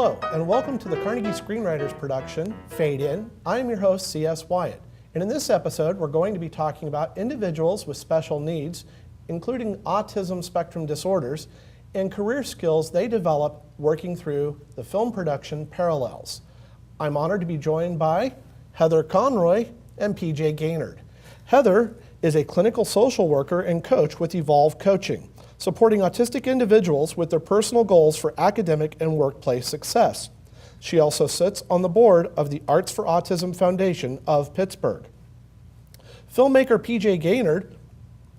Hello, and welcome to the Carnegie Screenwriters production, FadeIn. I'm your host, C.S. Wyatt. And in this episode, we're going to be talking about individuals with special needs, including autism spectrum disorders, and career skills they develop working through the film production parallels. I'm honored to be joined by Heather Conroy and PJ Gaynard. Heather is a clinical social worker and coach with Evolve Coaching, supporting autistic individuals with their personal goals for academic and workplace success. She also sits on the board of the Arts for Autism Foundation of Pittsburgh. Filmmaker PJ Gaynard,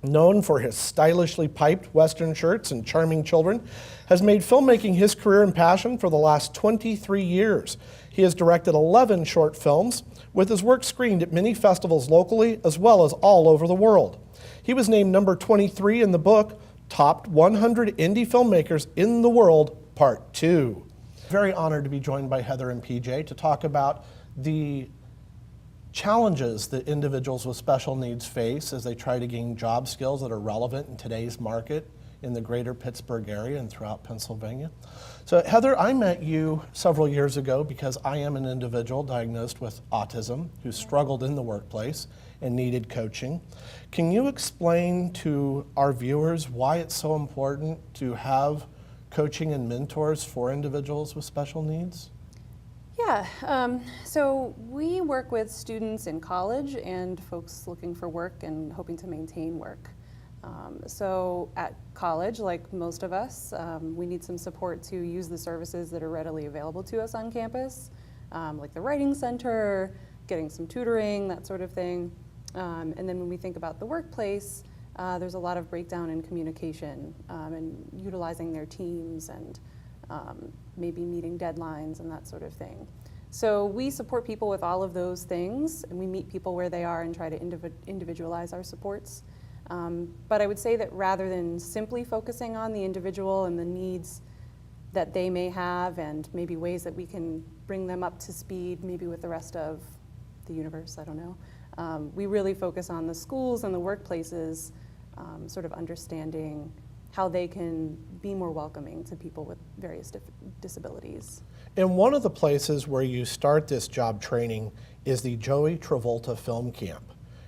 known for his stylishly piped Western shirts and charming children, has made filmmaking his career and passion for the last 23 years. He has directed 11 short films, with his work screened at many festivals locally as well as all over the world. He was named number 23 in the book, Top 100 Indie Filmmakers in the World, Part 2. Very honored to be joined by Heather and PJ to talk about the challenges that individuals with special needs face as they try to gain job skills that are relevant in today's market in the greater Pittsburgh area and throughout Pennsylvania. So Heather, I met you several years ago because I am an individual diagnosed with autism who struggled in the workplace and needed coaching. Can you explain to our viewers why it's so important to have coaching and mentors for individuals with special needs? Yeah, so we work with students in college and folks looking for work and hoping to maintain work. So at college, like most of us, we need some support to use the services that are readily available to us on campus, like the writing center, getting some tutoring, that sort of thing. And then when we think about the workplace, there's a lot of breakdown in communication and utilizing their teams and maybe meeting deadlines and that sort of thing. So we support people with all of those things, and we meet people where they are and try to individualize our supports. But I would say that rather than simply focusing on the individual and the needs that they may have and maybe ways that we can bring them up to speed maybe with the rest of the universe, I don't know, we really focus on the schools and the workplaces, sort of understanding how they can be more welcoming to people with various disabilities. And one of the places where you start this job training is the Joey Travolta Film Camp.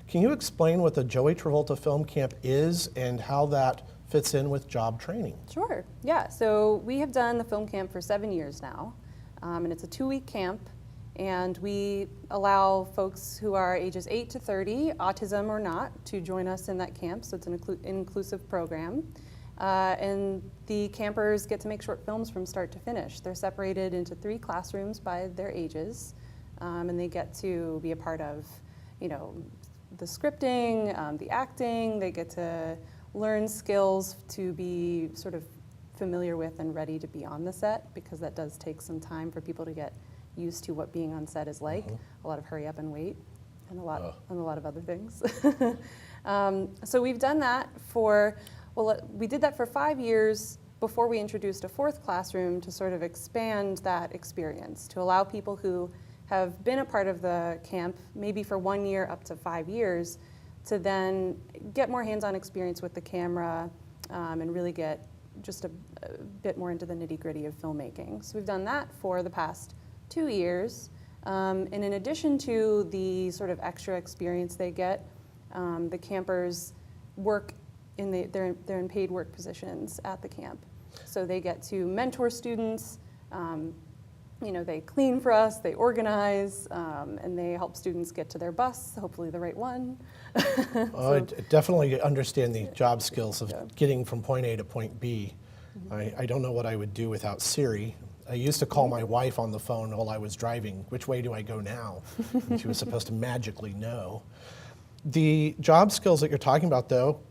Can you explain what the Joey Travolta Film Camp is and how that fits in with job training? Sure, yeah. So we have done the film camp for 7 years now, and it's a 2-week camp, and we allow folks who are ages 8 to 30, autism or not, to join us in that camp, so it's an inclusive program. And the campers get to make short films from start to finish. They're separated into 3 classrooms by their ages, and they get to be a part of, you know, the scripting, the acting. They get to learn skills to be sort of familiar with and ready to be on the set, because that does take some time for people to get used to what being on set is like. A lot of hurry up and wait, and a lot of other things. So we've done that for, well, we did that for 5 years before we introduced a 4th classroom to sort of expand that experience, to allow people who have been a part of the camp, maybe for 1 year up to 5 years, to then get more hands-on experience with the camera and really get just a bit more into the nitty-gritty of filmmaking. So we've done that for the past 2 years. And in addition to the sort of extra experience they get, the campers work they're in paid work positions at the camp. So they get to mentor students, you know, they clean for us, they organize, and they help students get to their bus, hopefully the right one. I definitely understand the job skills of getting from point A to point B. I don't know what I would do without Siri. I used to call my wife on the phone while I was driving, which way do I go now? And she was supposed to magically know. The job skills that you're talking about, though,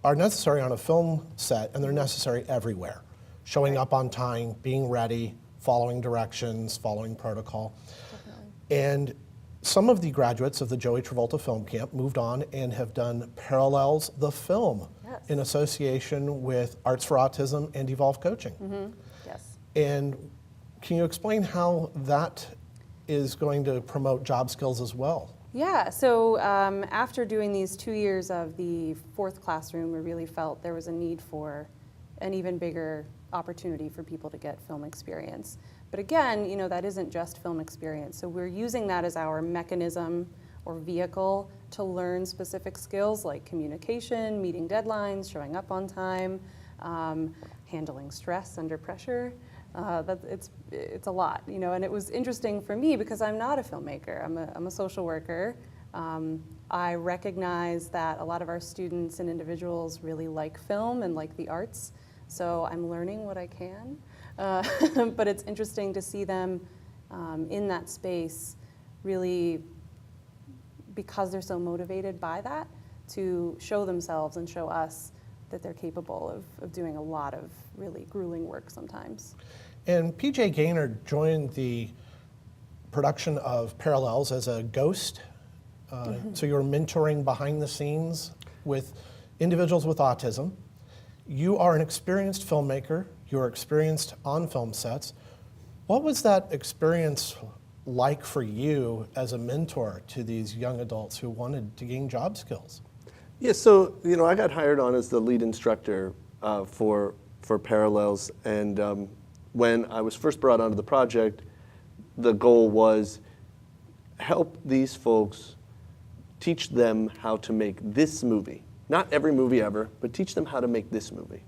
are necessary on a film set, and they're necessary everywhere. Showing up on time, being ready, following directions, following protocol. Definitely. And some of the graduates of the Joey Travolta Film Camp moved on and have done Parallels the Film in association with Arts for Autism and Evolve Coaching. Yes. And can you explain how that is going to promote job skills as well? Yeah, so after doing these 2 years of the 4th classroom, we really felt there was a need for an even bigger opportunity for people to get film experience. But again, that isn't just film experience. So we're using that as our mechanism or vehicle to learn specific skills like communication, meeting deadlines, showing up on time, handling stress under pressure. It's a lot, and it was interesting for me because I'm not a filmmaker. I'm a social worker. I recognize that a lot of our students and individuals really like film and like the arts, so I'm learning what I can. But it's interesting to see them in that space really, because they're so motivated by that, to show themselves and show us that they're capable of doing a lot of really grueling work sometimes. And PJ Gaynard joined the production of Parallels as a ghost. So you're mentoring behind the scenes with individuals with autism. You are an experienced filmmaker. You're experienced on film sets. What was that experience like for you as a mentor to these young adults who wanted to gain job skills? Yeah, so I got hired on as the lead instructor for Parallels, and when I was first brought onto the project, the goal was help these folks, teach them how to make this movie. Not every movie ever, but teach them how to make this movie.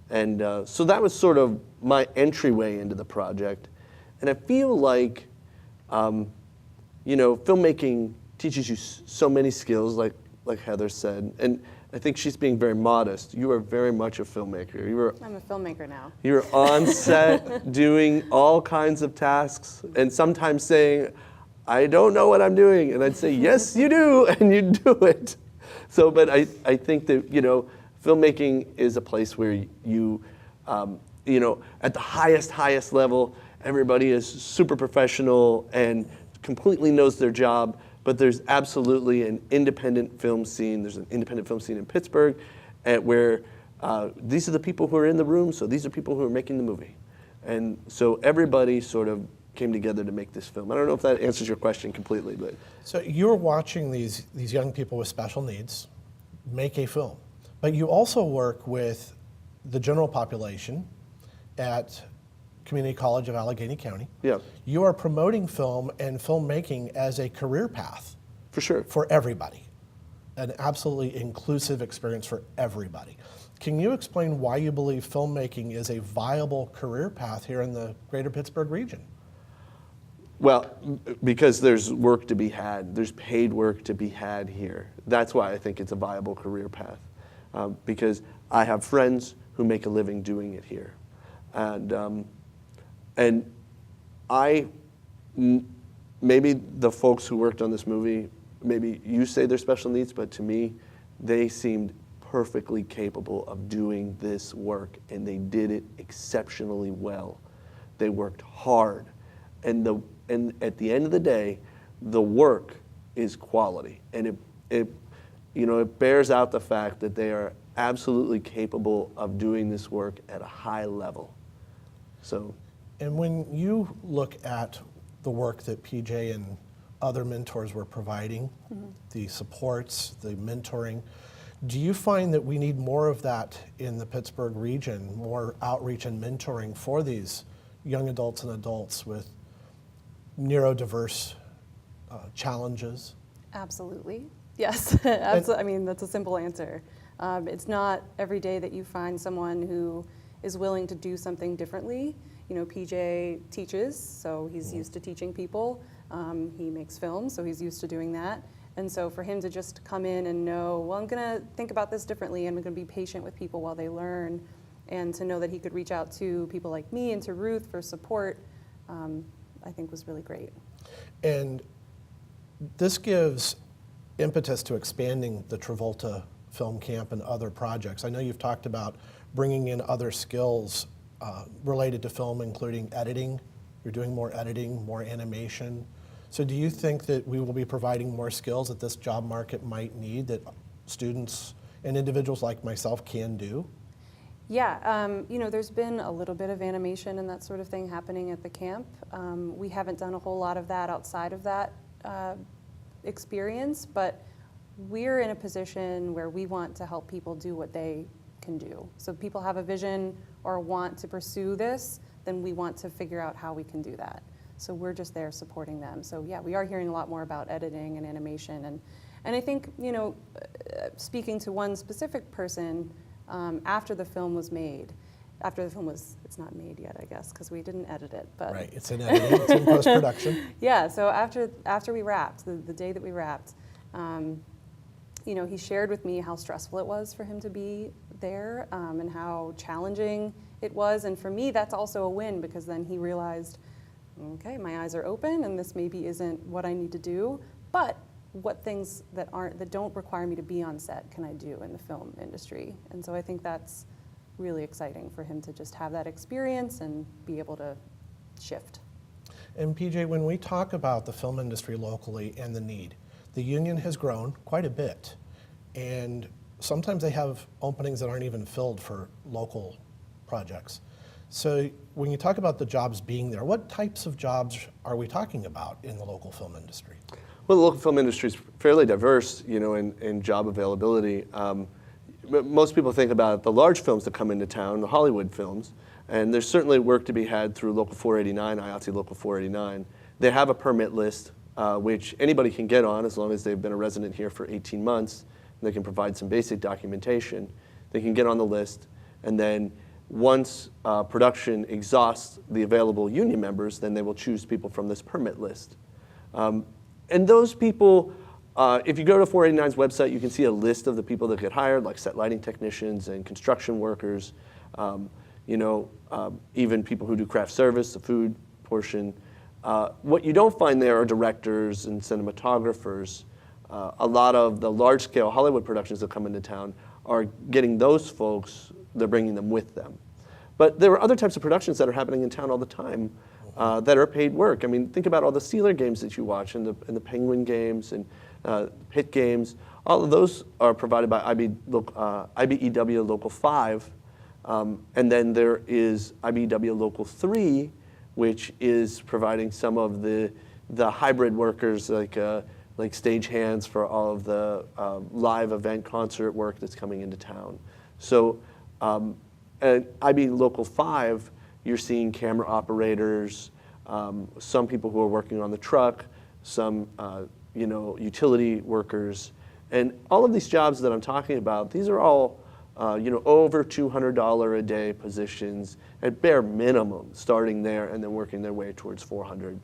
And so that was sort of my entryway into the project. And I feel like, filmmaking teaches you so many skills, like Heather said. And I think she's being very modest. You are very much a filmmaker. I'm a filmmaker now. You're on set doing all kinds of tasks and sometimes saying, I don't know what I'm doing. And I'd say, yes, you do, and you do it. So, but I think that, filmmaking is a place where you, at the highest level, everybody is super professional and completely knows their job, but there's absolutely an independent film scene. There's an independent film scene in Pittsburgh where these are the people who are in the room, so these are people who are making the movie. And so everybody sort of came together to make this film. I don't know if that answers your question completely, but. So you're watching these young people with special needs make a film, but you also work with the general population at Community College of Allegheny County. Yeah. You are promoting film and filmmaking as a career path. For sure. For everybody. An absolutely inclusive experience for everybody. Can you explain why you believe filmmaking is a viable career path here in the greater Pittsburgh region? Well, because there's work to be had. There's paid work to be had here. That's why I think it's a viable career path. Because I have friends who make a living doing it here. And maybe the folks who worked on this movie, maybe you say they're special needs, but to me, they seemed perfectly capable of doing this work, and they did it exceptionally well. They worked hard. And at the end of the day, the work is quality, and it bears out the fact that they are absolutely capable of doing this work at a high level. So, and when you look at the work that PJ and other mentors were providing, the supports, the mentoring, do you find that we need more of that in the Pittsburgh region, more outreach and mentoring for these young adults and adults with neurodiverse challenges? Absolutely. Yes. I mean, that's a simple answer. It's not every day that you find someone who is willing to do something differently. PJ teaches, so he's used to teaching people. He makes films, so he's used to doing that. And so for him to just come in and know, well, I'm going to think about this differently, and I'm going to be patient with people while they learn, and to know that he could reach out to people like me and to Ruth for support, I think was really great. And this gives impetus to expanding the Travolta Film Camp and other projects. I know you've talked about bringing in other skills related to film, including editing. You're doing more editing, more animation. So do you think that we will be providing more skills that this job market might need that students and individuals like myself can do? Yeah, there's been a little bit of animation and that sort of thing happening at the camp. We haven't done a whole lot of that outside of that experience, but we're in a position where we want to help people do what they can do. So if people have a vision or want to pursue this, then we want to figure out how we can do that. So we're just there supporting them. So yeah, we are hearing a lot more about editing and animation. And I think, you know, speaking to one specific person, after the film was made, it's not made yet, I guess, because we didn't edit it. But Right, it's in editing, it's in post-production. yeah, so after we wrapped, the day that we wrapped, you know, he shared with me how stressful it was for him to be there, and how challenging it was. And for me, that's also a win, because then he realized, okay, my eyes are open and this maybe isn't what I need to do, but what things that don't require me to be on set can I do in the film industry? And so I think that's really exciting for him to just have that experience and be able to shift. And PJ, when we talk about the film industry locally and the need, the union has grown quite a bit, and sometimes they have openings that aren't even filled for local projects. So when you talk about the jobs being there, what types of jobs are we talking about in the local film industry? Well, the local film industry is fairly diverse, you know, in job availability. Most people think about the large films that come into town, the Hollywood films, and there's certainly work to be had through Local 489, IATSE Local 489. They have a permit list, which anybody can get on as long as they've been a resident here for 18 months. They can provide some basic documentation. They can get on the list, and then once production exhausts the available union members, then they will choose people from this permit list. And those people, if you go to 489's website, you can see a list of the people that get hired, like set lighting technicians and construction workers, you know, even people who do craft service, the food portion. What you don't find there are directors and cinematographers. A lot of the large-scale Hollywood productions that come into town are getting those folks, they're bringing them with them. But there are other types of productions that are happening in town all the time that are paid work. I mean, think about all the Steeler games that you watch, and the Penguin games, and Pitt games. All of those are provided by IBEW Local 5. And then there is IBEW Local 3, which is providing some of the hybrid workers, like stagehands for all of the live event concert work that's coming into town. So at IB Local 5, you're seeing camera operators, some people who are working on the truck, some you know, utility workers, and all of these jobs that I'm talking about, these are all you know, over $200 a day positions at bare minimum, starting there and then working their way towards $400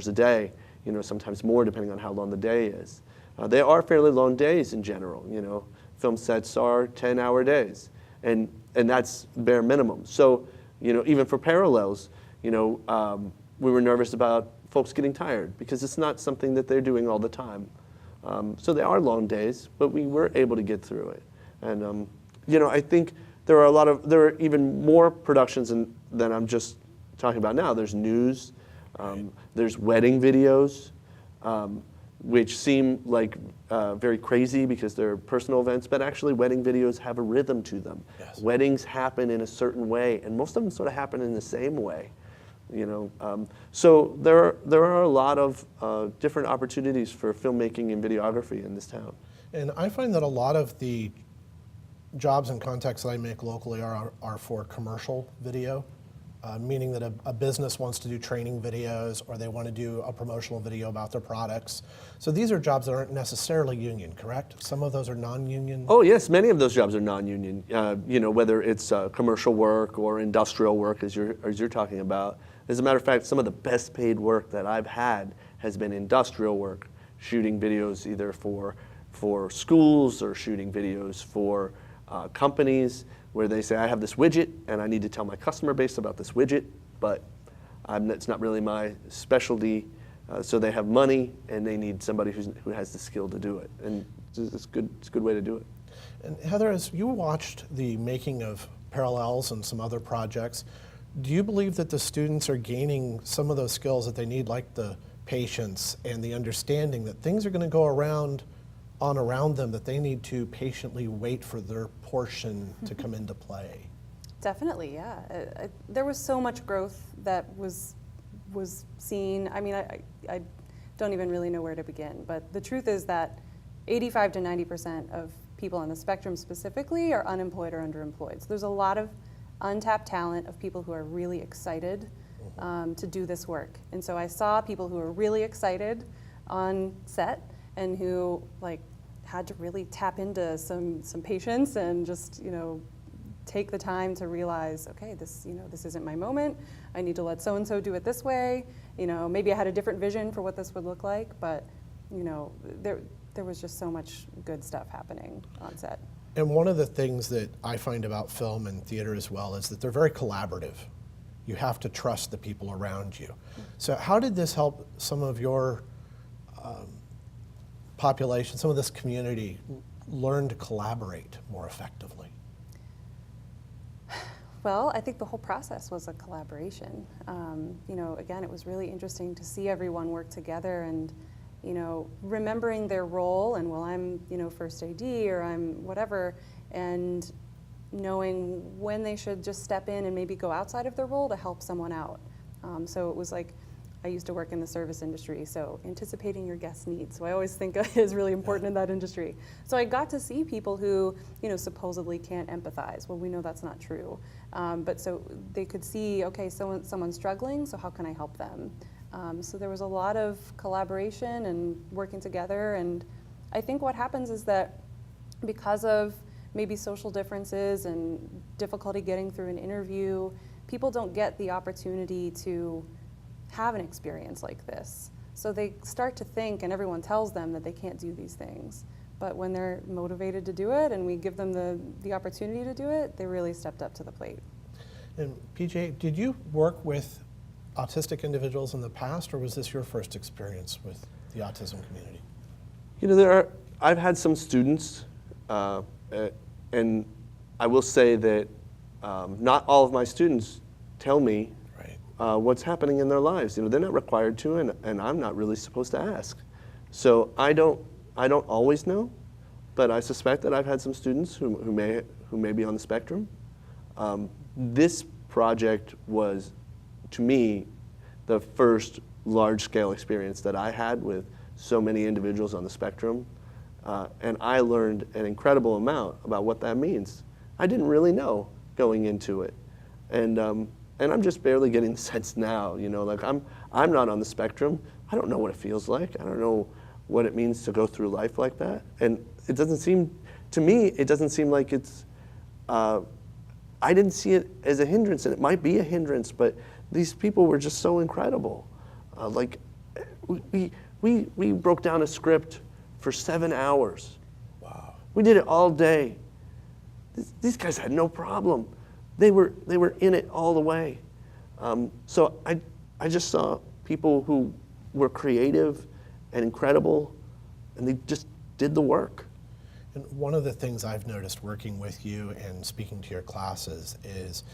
a day. You know, sometimes more depending on how long the day is. They are fairly long days in general. You know, film sets are 10-hour days, and that's bare minimum. So, you know, even for parallels, you know, we were nervous about folks getting tired because it's not something that they're doing all the time. So they are long days, but we were able to get through it. And you know, I think there are even more productions than I'm just talking about now. There's news. There's wedding videos, which seem like very crazy because they're personal events, but actually wedding videos have a rhythm to them. Yes. Weddings happen in a certain way, and most of them sort of happen in the same way. You know, so there are a lot of different opportunities for filmmaking and videography in this town. And I find that a lot of the jobs and contacts that I make locally are for commercial video. Meaning that a business wants to do training videos, or they want to do a promotional video about their products. So these are jobs that aren't necessarily union, correct? Some of those are non-union? Oh yes, many of those jobs are non-union. You know, whether it's commercial work or industrial work, as you're talking about. As a matter of fact, some of the best paid work that I've had has been industrial work, shooting videos either for schools or shooting videos for companies, where they say, I have this widget and I need to tell my customer base about this widget, but it's not really my specialty. So they have money and they need somebody who has the skill to do it. And it's a good way to do it. And Heather, as you watched the making of Parallels and some other projects, do you believe that the students are gaining some of those skills that they need, like the patience and the understanding that things are going to go around them, that they need to patiently wait for their portion to come into play? Definitely, yeah. There was so much growth that was seen. I mean, I don't even really know where to begin, but the truth is that 85 to 90% of people on the spectrum specifically are unemployed or underemployed. So there's a lot of untapped talent of people who are really excited to do this work. And so I saw people who were really excited on set and who like had to really tap into some patience and just, take the time to realize, okay, this isn't my moment. I need to let so-and-so do it this way. Maybe I had a different vision for what this would look like, but, there was just so much good stuff happening on set. And one of the things that I find about film and theater as well is that they're very collaborative. You have to trust the people around you. So how did this help some of your population, some of this community, learn to collaborate more effectively? Well, I think the whole process was a collaboration. Again, it was really interesting to see everyone work together and, remembering their role and, well, I'm, first AD or I'm whatever, and knowing when they should just step in and maybe go outside of their role to help someone out. So it was like, I used to work in the service industry, so anticipating your guest needs. So I always think is really important in that industry. So I got to see people who, supposedly can't empathize. Well, we know that's not true. But so they could see, okay, someone's struggling, so how can I help them? So there was a lot of collaboration and working together. And I think what happens is that because of maybe social differences and difficulty getting through an interview, people don't get the opportunity to have an experience like this. So they start to think, and everyone tells them that they can't do these things. But when they're motivated to do it and we give them the opportunity to do it, they really stepped up to the plate. And PJ, did you work with autistic individuals in the past, or was this your first experience with the autism community? I've had some students, and I will say that not all of my students tell me what's happening in their lives. They're not required to, and I'm not really supposed to ask. So I don't always know, but I suspect that I've had some students who may be on the spectrum. This project was, to me, the first large-scale experience that I had with so many individuals on the spectrum, and I learned an incredible amount about what that means. I didn't really know going into it, and I'm just barely getting the sense now. Like I'm not on the spectrum. I don't know what it feels like. I don't know what it means to go through life like that. And it doesn't seem, to me, it doesn't seem like it's. I didn't see it as a hindrance, and it might be a hindrance, but these people were just so incredible. Like we broke down a script for 7 hours. Wow. We did it all day. These guys had no problem. They were in it all the way. So I just saw people who were creative and incredible, and they just did the work. And one of the things I've noticed working with you and speaking to your classes is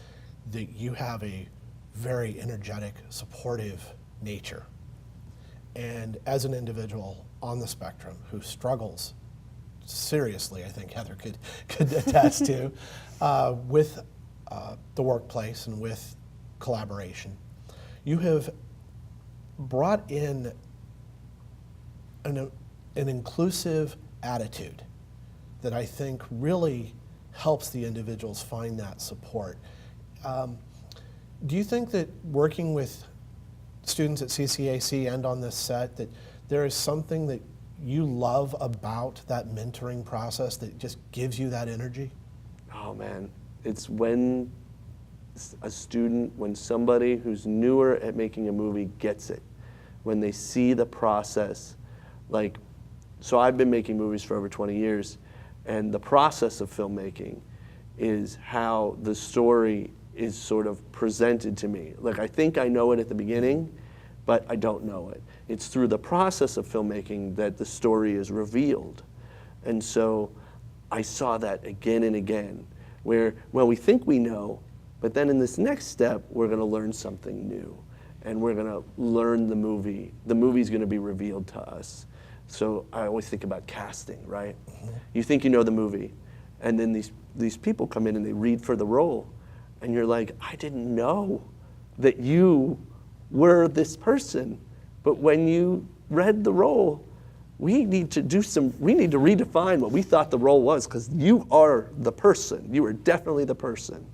that you have a very energetic, supportive nature. And as an individual on the spectrum who struggles seriously, I think Heather could attest to, with the workplace and with collaboration, you have brought in an inclusive attitude that I think really helps the individuals find that support. Do you think that working with students at CCAC and on this set, that there is something that you love about that mentoring process that just gives you that energy? Oh man, it's when when somebody who's newer at making a movie gets it, when they see the process. So I've been making movies for over 20 years, and the process of filmmaking is how the story is sort of presented to me. I think I know it at the beginning, but I don't know it. It's through the process of filmmaking that the story is revealed. And so I saw that again and again, where, we think we know, but then in this next step, we're gonna learn something new, and we're gonna learn the movie. The movie's gonna be revealed to us. So I always think about casting, right? Mm-hmm. You think you know the movie, and then these people come in and they read for the role, and you're like, I didn't know that you were this person, but when you read the role, we need to redefine what we thought the role was, because you are the person. You are definitely the person.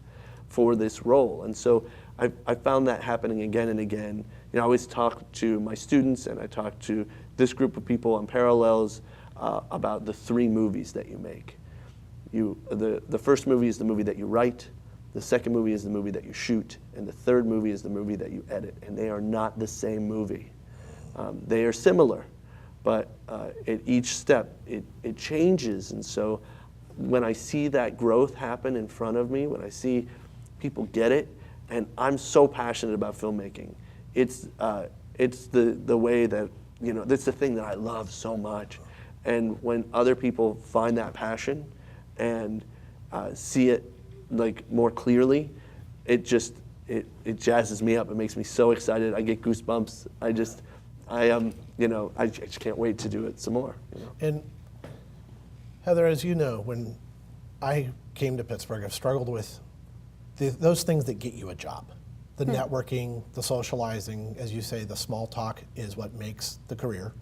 for this role. And so I found that happening again and again. I always talk to my students, and I talk to this group of people on Parallels about the 3 movies that you make. The first movie is the movie that you write, the second movie is the movie that you shoot, and the third movie is the movie that you edit, and they are not the same movie. They are similar, but at each step, it changes. And so when I see that growth happen in front of me, when I see people get it, and I'm so passionate about filmmaking, it's the way that, that's the thing that I love so much. And when other people find that passion and see it like more clearly, it jazzes me up. It makes me so excited. I get goosebumps. I just can't wait to do it some more. And Heather, as you know, when I came to Pittsburgh, I've struggled with those things that get you a job. The networking, the socializing, as you say, the small talk is what makes the career.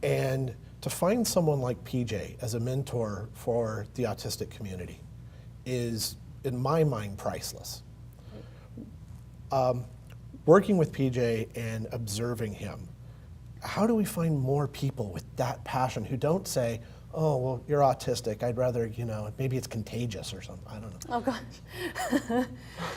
And to find someone like PJ as a mentor for the autistic community is, in my mind, priceless. Working with PJ and observing him, how do we find more people with that passion who don't say, oh, well, you're autistic, I'd rather, maybe it's contagious or something, I don't know. Oh gosh.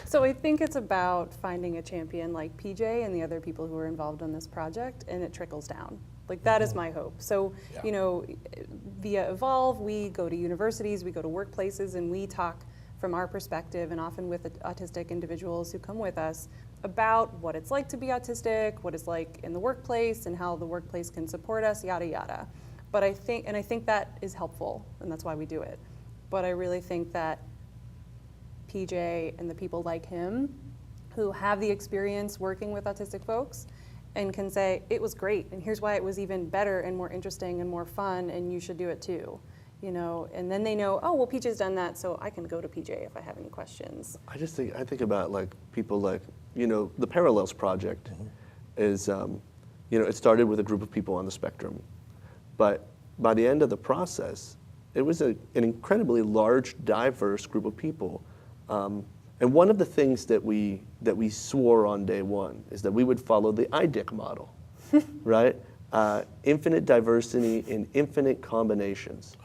So I think it's about finding a champion like PJ and the other people who are involved in this project, and it trickles down. Like, that is my hope. So, via Evolve, we go to universities, we go to workplaces, and we talk from our perspective, and often with autistic individuals who come with us, about what it's like to be autistic, what it's like in the workplace, and how the workplace can support us, yada, yada. But I think that is helpful, and that's why we do it. But I really think that PJ and the people like him who have the experience working with autistic folks and can say, it was great, and here's why it was even better and more interesting and more fun, and you should do it too. And then they know, oh, well, PJ's done that, so I can go to PJ if I have any questions. I think about like people like, the Parallels Project is, it started with a group of people on the spectrum. But by the end of the process, it was an incredibly large, diverse group of people. And one of the things that we swore on day one is that we would follow the IDIC model, right? Infinite diversity in infinite combinations.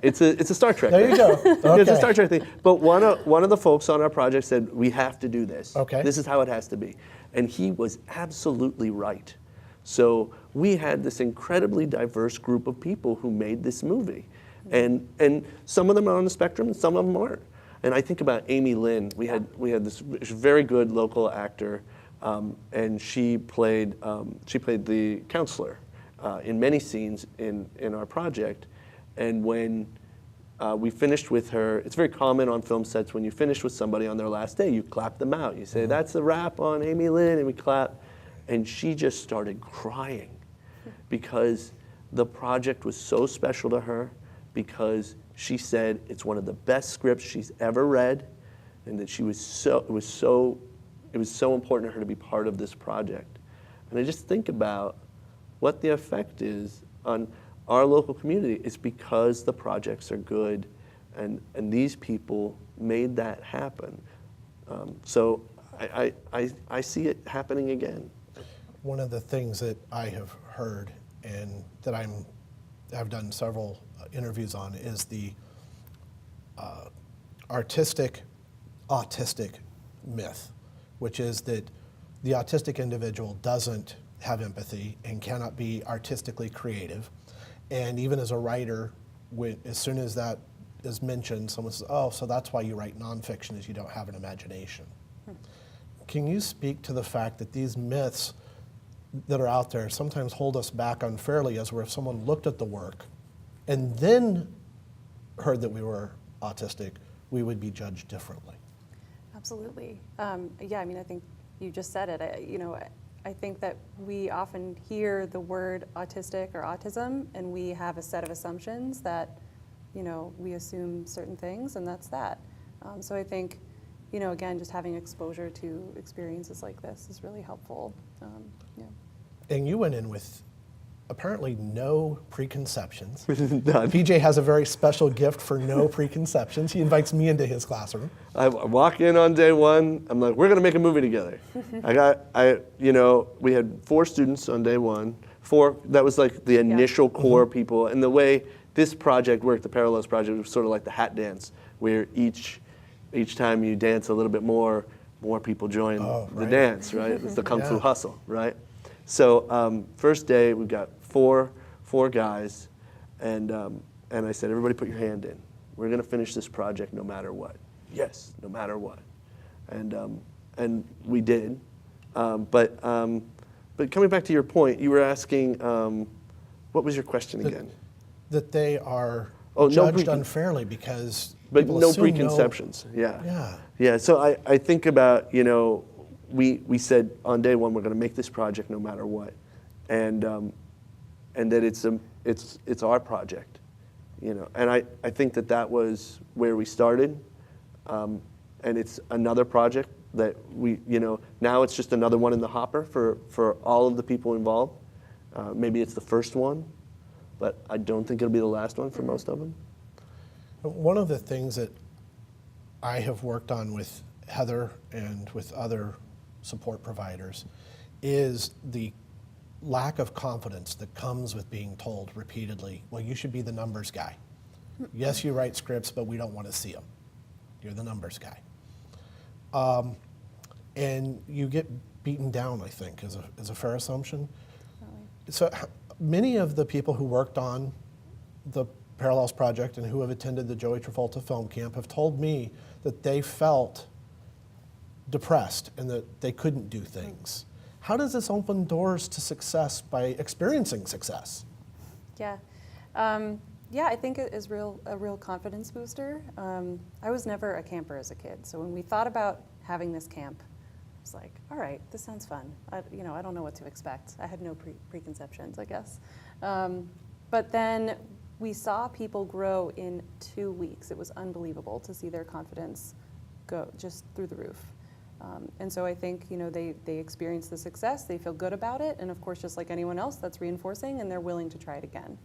It's a Star Trek There thing. you go. Okay. It's a Star Trek thing. But one of the folks on our project said, we have to do this. Okay. This is how it has to be. And he was absolutely right. So we had this incredibly diverse group of people who made this movie. And some of them are on the spectrum and some of them aren't. And I think about Amy Lynn. We had this very good local actor, and she played the counselor in many scenes in our project. And when we finished with her, it's very common on film sets when you finish with somebody on their last day, you clap them out. You say, that's the wrap on Amy Lynn, and we clap. And she just started crying because the project was so special to her, because she said it's one of the best scripts she's ever read, and that it was so important to her to be part of this project. And I just think about what the effect is on our local community. It's because the projects are good, and these people made that happen. So I see it happening again. One of the things that I have heard and that I've done several interviews on is the autistic myth, which is that the autistic individual doesn't have empathy and cannot be artistically creative. And even as a writer, as soon as that is mentioned, someone says, oh, so that's why you write nonfiction, is you don't have an imagination. Can you speak to the fact that these myths that are out there sometimes hold us back unfairly, as where if someone looked at the work and then heard that we were autistic, we would be judged differently? Absolutely. Yeah, I think you just said it. I think that we often hear the word autistic or autism, and we have a set of assumptions that, we assume certain things, and that's that. So I think, again, just having exposure to experiences like this is really helpful. Yeah. And you went in with apparently no preconceptions. None. PJ has a very special gift for no preconceptions. He invites me into his classroom. I walk in on day one. I'm like, we're gonna make a movie together. We had 4 students on day one. 4. That was like the initial core people. And the way this project worked, the Parallels project, was sort of like the hat dance, where each time you dance a little bit more people join the dance, right? It's the Kung Fu hustle, right? So first day we got four guys, and I said, everybody put your hand in. We're gonna finish this project no matter what. Yes, no matter what. And we did. But coming back to your point, you were asking, what was your question again? That they are no judged unfairly because but people no assume preconceptions. Yeah. Yeah. So I think about, we said on day one we're going to make this project no matter what, and that it's our project, and I think that was where we started, and it's another project that we now it's just another one in the hopper for all of the people involved. Maybe it's the first one, but I don't think it'll be the last one for most of them. One of the things that I have worked on with Heather and with other support providers is the lack of confidence that comes with being told repeatedly, well, you should be the numbers guy. Yes, you write scripts, but we don't want to see them. You're the numbers guy. And you get beaten down, I think, is a fair assumption. So many of the people who worked on the Parallels Project and who have attended the Joey Travolta Film Camp have told me that they felt depressed and that they couldn't do things. How does this open doors to success by experiencing success? Yeah. I think it is a real confidence booster. I was never a camper as a kid, so when we thought about having this camp, I was like, all right, this sounds fun. I don't know what to expect. I had no preconceptions, I guess. But then we saw people grow in 2 weeks. It was unbelievable to see their confidence go just through the roof. And so I think, they experience the success, they feel good about it, and of course, just like anyone else, that's reinforcing, and they're willing to try it again.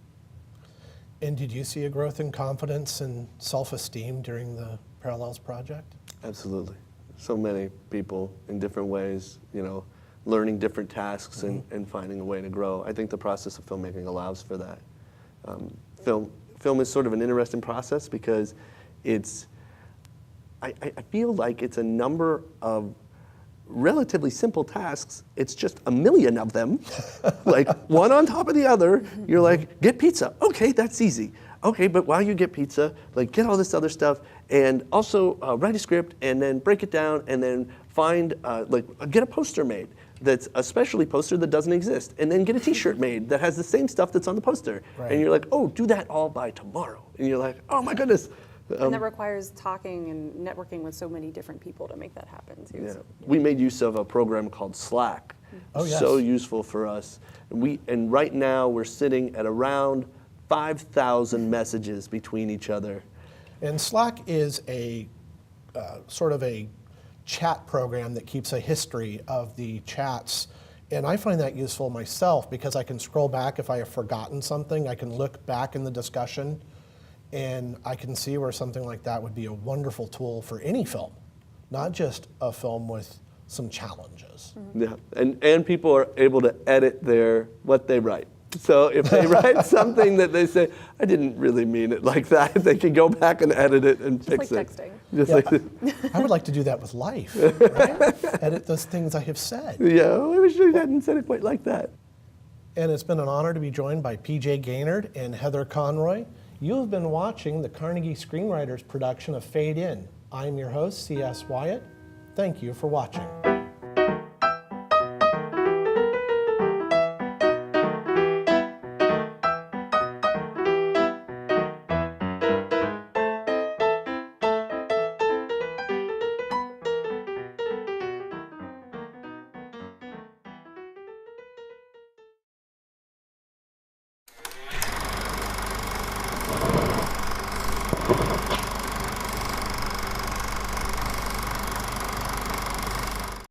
And did you see a growth in confidence and self-esteem during the Parallels Project? Absolutely. So many people in different ways, learning different tasks and finding a way to grow. I think the process of filmmaking allows for that. Film is sort of an interesting process because I feel like it's a number of relatively simple tasks. It's just a million of them, like one on top of the other. You're like, get pizza. Okay, that's easy. Okay, but while you get pizza, like get all this other stuff, and also write a script, and then break it down, and then find, get a poster made that's a specialty poster that doesn't exist, and then get a T-shirt made that has the same stuff that's on the poster. Right. And you're like, oh, do that all by tomorrow. And you're like, oh my goodness. And that requires talking and networking with so many different people to make that happen too. Yeah. So, We made use of a program called Slack. Oh, yes. So useful for us. And right now we're sitting at around 5,000 messages between each other. And Slack is a sort of a chat program that keeps a history of the chats. And I find that useful myself because I can scroll back if I have forgotten something. I can look back in the discussion and I can see where something like that would be a wonderful tool for any film, not just a film with some challenges. Yeah, and people are able to edit what they write. So if they write something that they say, I didn't really mean it like that, they can go back and edit it and fix like it. texting. Just Yeah, like I would like to do that with life, right? Edit those things I have said. yeah, I wish I hadn't said it quite like that. And it's been an honor to be joined by PJ Gaynard and Heather Conroy. You have been watching the Carnegie Screenwriters production of FadeIn. I'm your host, C.S. Wyatt. Thank you for watching.